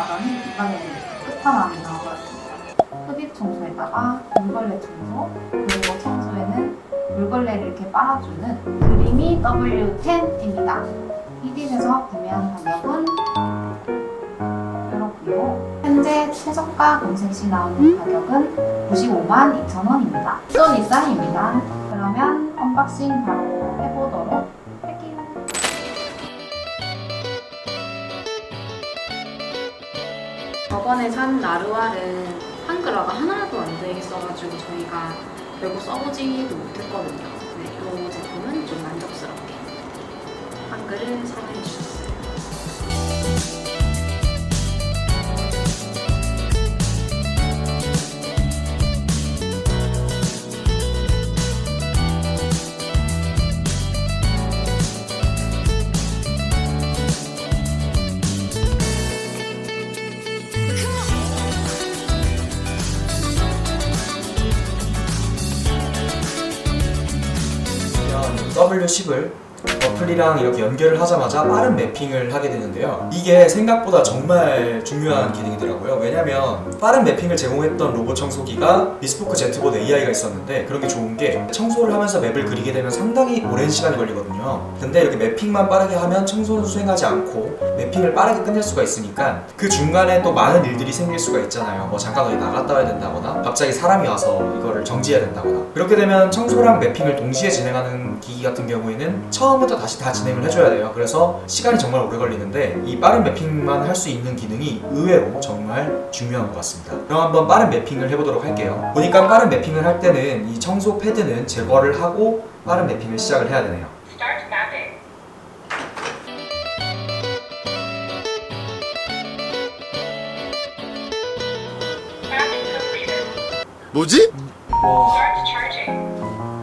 지나가더니 이번에는 끝판왕이 나와버렸습니다. 흡입 청소에다가 물걸레 청소, 그리고 청소에는 물걸레를 이렇게 빨아주는 그림이 W10입니다. 이딘에서 구매한 가격은 이렇고요. 현재 최저가 공생시 나오는 가격은 95만 2천원입니다. 소니쌍입니다. 그러면 언박싱 바로 해보도록 할게요. 저번에 산 나루알은 한글화가 하나도 안 돼 있어가지고 저희가 결국 써보지도 못했거든요. 네, 이 제품은 좀 만족스럽게 한글을 사랑해주셨어요. W10을 어플이랑 이렇게 연결을 하자마자 빠른 매핑을 하게 되는데요. 이게 생각보다 정말 중요한 기능이더라고요. 왜냐면 빠른 매핑을 제공했던 로봇 청소기가 비스포크 제트보드 AI가 있었는데, 그런 게 좋은 게 청소를 하면서 맵을 그리게 되면 상당히 오랜 시간이 걸리거든요. 근데 이렇게 매핑만 빠르게 하면 청소는 수행하지 않고 매핑을 빠르게 끝낼 수가 있으니까 그 중간에 또 많은 일들이 생길 수가 있잖아요. 뭐 잠깐 어디 나갔다 와야 된다거나 갑자기 사람이 와서 이거를 정지해야 된다거나. 그렇게 되면 청소랑 매핑을 동시에 진행하는 기기 같은 경우에는 처음부터 다시 다 진행을 해줘야 돼요. 그래서 시간이 정말 오래 걸리는데 이 빠른 매핑만 할 수 있는 기능이 의외로 정말 중요한 것 같습니다. 그럼 한번 빠른 매핑을 해보도록 할게요. 보니까 빠른 매핑을 할 때는 이 청소 패드는 제거를 하고 빠른 매핑을 시작을 해야 되네요. 뭐지?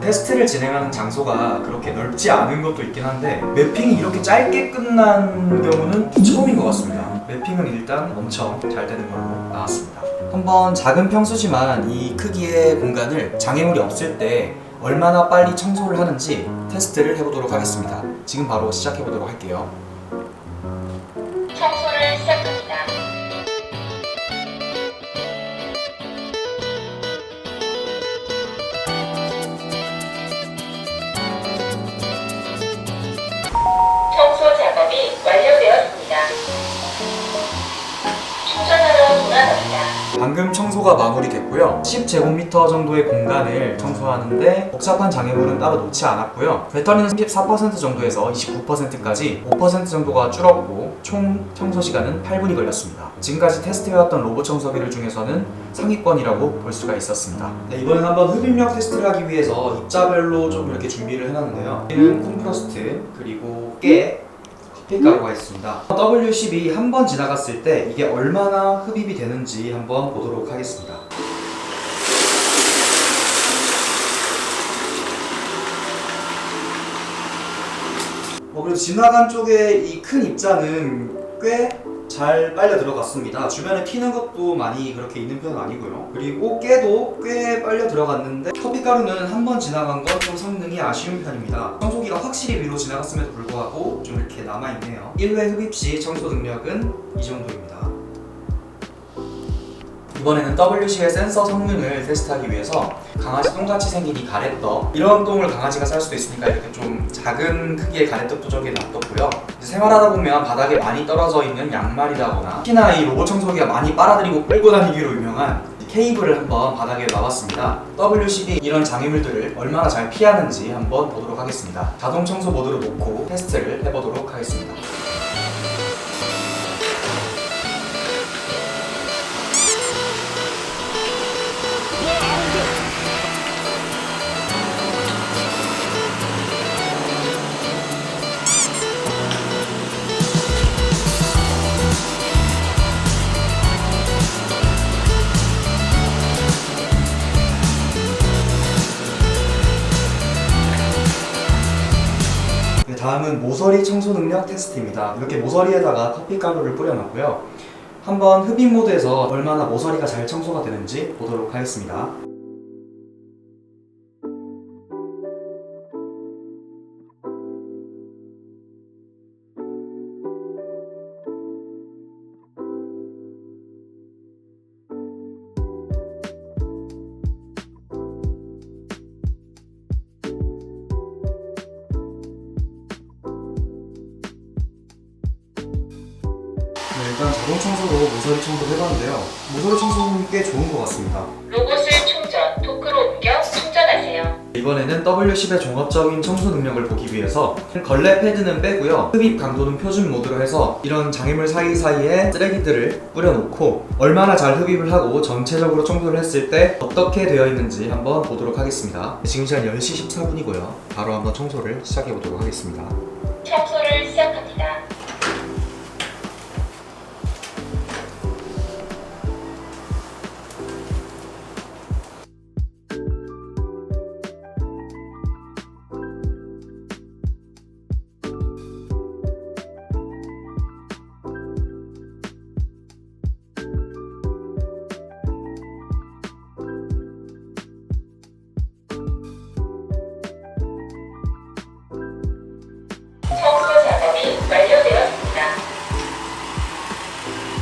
테스트를 진행하는 장소가 그렇게 넓지 않은 것도 있긴 한데 매핑이 이렇게 짧게 끝난 경우는 처음인 것 같습니다. 매핑은 일단 엄청 잘 되는 걸로 나왔습니다. 한번 작은 평수지만 이 크기의 공간을 장애물이 없을 때 얼마나 빨리 청소를 하는지 테스트를 해보도록 하겠습니다. 지금 바로 시작해보도록 할게요. 청소를 시작합니다. 청소 작업이 완료되었습니다. 충전하러 돌아갑니다. 방금 청소가 마무리됐고요. 10제곱미터 정도의 공간을 청소하는데 복잡한 장애물은 따로 놓지 않았고요. 배터리는 34% 정도에서 29%까지 5% 정도가 줄었고 총 청소 시간은 8분이 걸렸습니다. 지금까지 테스트해왔던 로봇 청소기들 중에서는 상위권이라고 볼 수가 있었습니다. 네, 이번엔 한번 흡입력 테스트를 하기 위해서 입자별로 좀 이렇게 준비를 해놨는데요. 여기는 콤프러스트, 그리고 깨, 커피가루가 있습니다. W10이 한 번 지나갔을 때 이게 얼마나 흡입이 되는지 한번 보도록 하겠습니다. 그래도 지나간 쪽에 이 큰 입자는 꽤 잘 빨려 들어갔습니다. 주변에 튀는 것도 많이 그렇게 있는 편은 아니고요. 그리고 깨도 꽤 빨려 들어갔는데 커피가루는 한 번 지나간 건 좀 성능이 아쉬운 편입니다. 청소기가 확실히 위로 지나갔음에도 불구하고 좀 이렇게 남아있네요. 1회 흡입 시 청소 능력은 이 정도입니다. 이번에는 W10의 센서 성능을 테스트하기 위해서 강아지 똥같이 생긴 이 가래떡, 이런 똥을 강아지가 쌀 수도 있으니까 이렇게 좀 작은 크기의 가래떡도 저기에 놔뒀고요. 이제 생활하다 보면 바닥에 많이 떨어져 있는 양말이라거나 특히나 이 로봇 청소기가 많이 빨아들이고 끌고 다니기로 유명한 케이블을 한번 바닥에 놔봤습니다. W10이 이런 장애물들을 얼마나 잘 피하는지 한번 보도록 하겠습니다. 자동 청소 모드로 놓고 테스트를 해보도록 하겠습니다. 다음은 모서리 청소 능력 테스트입니다. 이렇게 모서리에다가 커피가루를 뿌려놨고요. 한번 흡입 모드에서 얼마나 모서리가 잘 청소가 되는지 보도록 하겠습니다. 일단 자동 청소로 모서리 청소를 해봤는데요. 모서리 청소는 꽤 좋은 것 같습니다. 로봇을 충전, 토크로 옮겨 충전하세요. 이번에는 W10의 종합적인 청소 능력을 보기 위해서 걸레 패드는 빼고요. 흡입 강도는 표준 모드로 해서 이런 장애물 사이사이에 쓰레기들을 뿌려놓고 얼마나 잘 흡입을 하고 전체적으로 청소를 했을 때 어떻게 되어 있는지 한번 보도록 하겠습니다. 지금 시간 10시 14분이고요. 바로 한번 청소를 시작해 보도록 하겠습니다. 청소를 시작합니다. 청소 작업이 완료되었습니다.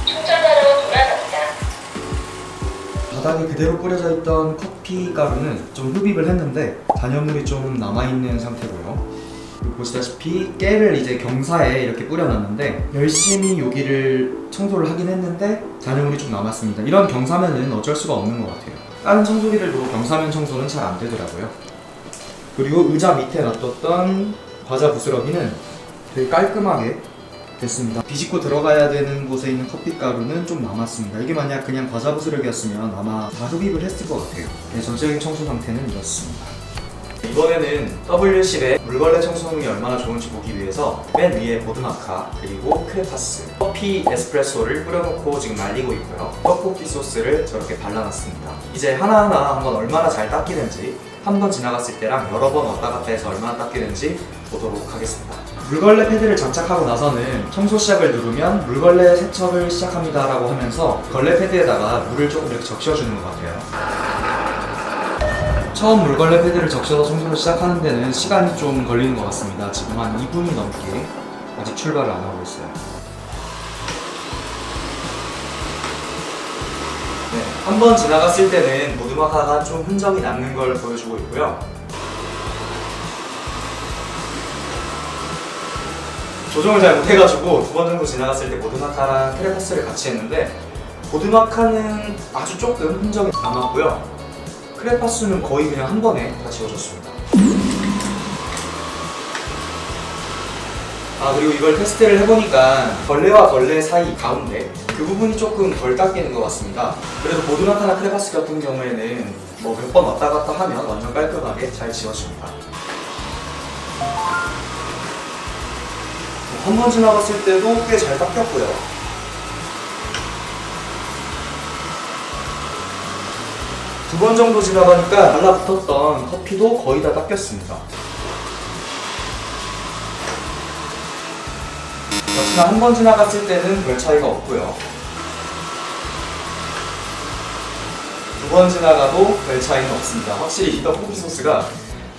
충전하러 돌아갑니다. 바닥에 그대로 뿌려져 있던 커피 가루는 좀 흡입을 했는데 잔여물이 좀 남아있는 상태고요. 그리고 보시다시피 깨를 이제 경사에 이렇게 뿌려놨는데 열심히 여기를 청소를 하긴 했는데 잔여물이 좀 남았습니다. 이런 경사면은 어쩔 수가 없는 것 같아요. 다른 청소기들도 경사면 청소는 잘 안 되더라고요. 그리고 의자 밑에 놔뒀던 과자 부스러기는 되게 깔끔하게 됐습니다. 비집고 들어가야 되는 곳에 있는 커피 가루는 좀 남았습니다. 이게 만약 그냥 과자 부스러기였으면 아마 다 흡입을 했을 것 같아요. 네, 전체적인 청소 상태는 이렇습니다. 이번에는 W10의 물걸레 청소능이 얼마나 좋은지 보기 위해서 맨 위에 보드마카 그리고 크레파스, 커피 에스프레소를 뿌려놓고 지금 말리고 있고요. 떡볶이 소스를 저렇게 발라놨습니다. 이제 하나하나 한번 얼마나 잘 닦이는지 한 번 지나갔을 때랑 여러 번 왔다 갔다 해서 얼마나 닦이는지 보도록 하겠습니다. 물걸레 패드를 장착하고 나서는 청소 시작을 누르면 물걸레 세척을 시작합니다 라고 하면서 걸레 패드에다가 물을 조금 이렇게 적셔주는 것 같아요. 처음 물걸레 패드를 적셔서 청소를 시작하는 데는 시간이 좀 걸리는 것 같습니다. 지금 한 2분이 넘게 아직 출발을 안 하고 있어요. 네, 한 번 지나갔을 때는 보드마카가 좀 흔적이 남는 걸 보여주고 있고요. 조정을 잘 못해가지고 두 번 정도 지나갔을 때 보드마카랑 크레파스를 같이 했는데 보드마카는 아주 조금 흔적이 남았고요. 크레파스는 거의 그냥 한 번에 다 지워졌습니다. 그리고 이걸 테스트를 해보니까 걸레와 걸레 사이 가운데 그 부분이 조금 덜 닦이는 것 같습니다. 그래도 보드마카나 크레파스 같은 경우에는 뭐 몇 번 왔다 갔다 하면 완전 깔끔하게 잘 지워집니다. 한 번 지나갔을 때도 꽤 잘 닦였고요. 두 번 정도 지나가니까 달라붙었던 커피도 거의 다 닦였습니다. 역시나 한 번 지나갔을 때는 별 차이가 없고요. 두 번 지나가도 별 차이는 없습니다. 확실히 이 떡볶이 소스가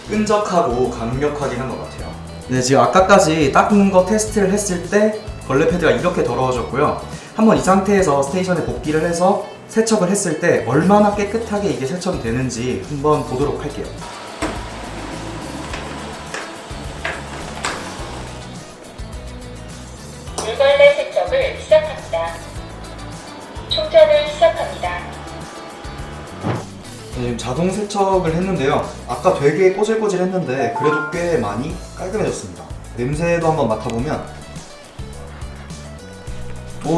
끈적하고 강력하긴 한 것 같아요. 네, 지금 아까까지 닦는 거 테스트를 했을 때 걸레 패드가 이렇게 더러워졌고요. 한번 이 상태에서 스테이션에 복귀를 해서 세척을 했을 때 얼마나 깨끗하게 이게 세척이 되는지 한번 보도록 할게요. 물걸레 세척을 시작합니다. 충전을 시작합니다. 네, 지금 자동 세척을 했는데요. 아까 되게 꼬질꼬질했는데 그래도 꽤 많이 깔끔해졌습니다. 냄새도 한번 맡아보면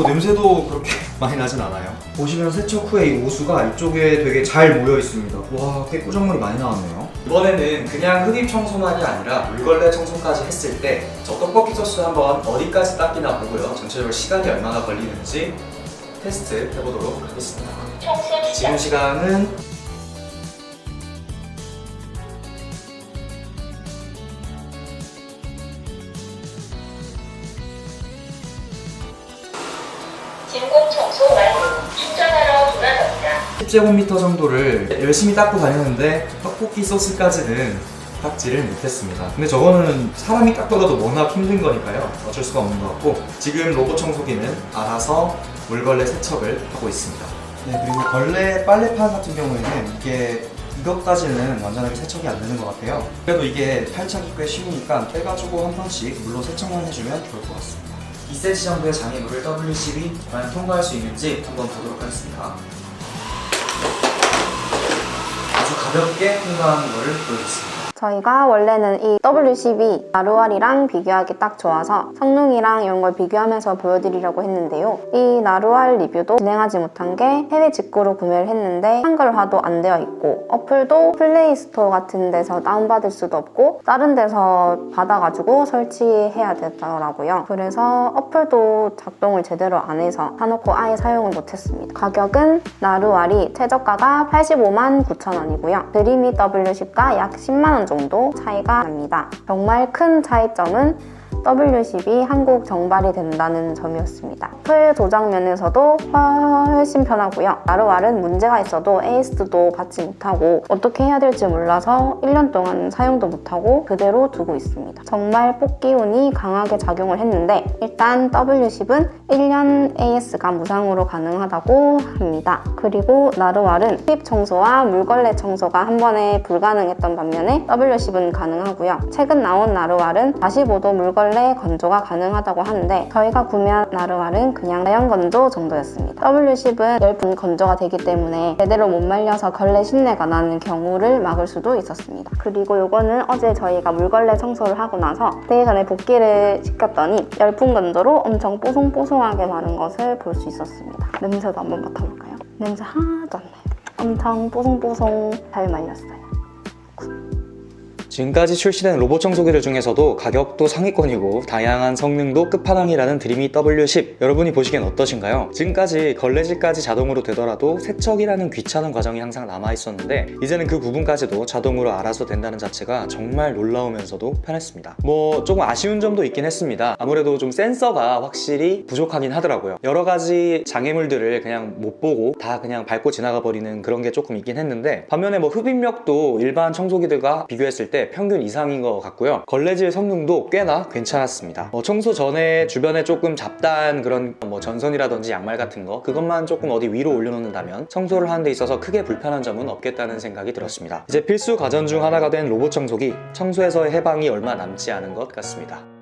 냄새도 그렇게 많이 나진 않아요. 보시면 세척 후에 이 오수가 이쪽에 되게 잘 모여 있습니다. 와, 꽤 꾸정물이 많이 나왔네요. 이번에는 그냥 흡입 청소만이 아니라 물걸레 청소까지 했을 때 저 떡볶이 소스 한번 어디까지 닦이나 보고요. 전체적으로 시간이 얼마나 걸리는지 테스트 해보도록 하겠습니다. 청소 지금 시작. 시간은 진공 청소 완료. 충전하러 돌아갑니다. 10제곱미터 정도를 열심히 닦고 다녔는데 떡볶이 소스까지는 닦지를 못했습니다. 근데 저거는 사람이 닦더라도 워낙 힘든 거니까요. 어쩔 수가 없는 것 같고 지금 로봇 청소기는 알아서 물걸레 세척을 하고 있습니다. 네, 그리고 걸레 빨래판 같은 경우에는 이것까지는 완전하게 세척이 안 되는 것 같아요. 그래도 이게 탈착이 꽤 쉬우니까 빼가지고 한 번씩 물로 세척만 해주면 좋을 것 같습니다. 2cm 정도의 장애물을 W12 과연 통과할 수 있는지 한번 보도록 하겠습니다. 아주 가볍게 통과하는 것을 보여주겠습니다. 저희가 원래는 이 W12 나루알이랑 비교하기 딱 좋아서 성능이랑 이런 걸 비교하면서 보여드리려고 했는데요. 이 나루알 리뷰도 진행하지 못한 게 해외 직구로 구매를 했는데 한글화도 안 되어 있고 어플도 플레이 스토어 같은 데서 다운받을 수도 없고 다른 데서 받아가지고 설치해야 되더라고요. 그래서 어플도 작동을 제대로 안 해서 사놓고 아예 사용을 못했습니다. 가격은 나루알이 최저가가 85만 9천 원이고요. 드림이 W10과 약 10만 원 정도 차이가 납니다. 정말 큰 차이점은 W10이 한국 정발이 된다는 점이었습니다. 풀 조작 면에서도 훨씬 편하고요. 나루알은 문제가 있어도 AS도 받지 못하고 어떻게 해야 될지 몰라서 1년 동안 사용도 못하고 그대로 두고 있습니다. 정말 뽑기 운이 강하게 작용을 했는데 일단 W10은 1년 AS가 무상으로 가능하다고 합니다. 그리고 나루알은 힙 청소와 물걸레 청소가 한 번에 불가능했던 반면에 W10은 가능하고요. 최근 나온 나루알은 45도 물걸레 건조가 가능하다고 하는데 저희가 구매한 나루알은 그냥 자연 건조 정도였습니다. W10은 열분 건조가 되기 때문에 제대로 못 말려서 걸레 신내가 나는 경우를 막을 수도 있었습니다. 그리고 요거는 어제 저희가 물걸레 청소를 하고 나서 되기 전에 볶기를 시켰더니 열분 건조로 엄청 뽀송뽀송하게 마른 것을 볼 수 있었습니다. 냄새도 한번 맡아볼까요? 냄새 하나도 안 나요. 엄청 뽀송뽀송 잘 말렸어요. 지금까지 출시된 로봇 청소기들 중에서도 가격도 상위권이고 다양한 성능도 끝판왕이라는 드림이 W10 여러분이 보시기엔 어떠신가요? 지금까지 걸레질까지 자동으로 되더라도 세척이라는 귀찮은 과정이 항상 남아있었는데 이제는 그 부분까지도 자동으로 알아서 된다는 자체가 정말 놀라우면서도 편했습니다. 뭐 조금 아쉬운 점도 있긴 했습니다. 아무래도 좀 센서가 확실히 부족하긴 하더라고요. 여러 가지 장애물들을 그냥 못 보고 다 그냥 밟고 지나가 버리는 그런 게 조금 있긴 했는데 반면에 뭐 흡입력도 일반 청소기들과 비교했을 때 평균 이상인 것 같고요. 걸레질 성능도 꽤나 괜찮았습니다. 청소 전에 주변에 조금 잡다한 그런 뭐 전선이라든지 양말 같은 거 그것만 조금 어디 위로 올려놓는다면 청소를 하는 데 있어서 크게 불편한 점은 없겠다는 생각이 들었습니다. 이제 필수 가전 중 하나가 된 로봇 청소기 청소에서의 해방이 얼마 남지 않은 것 같습니다.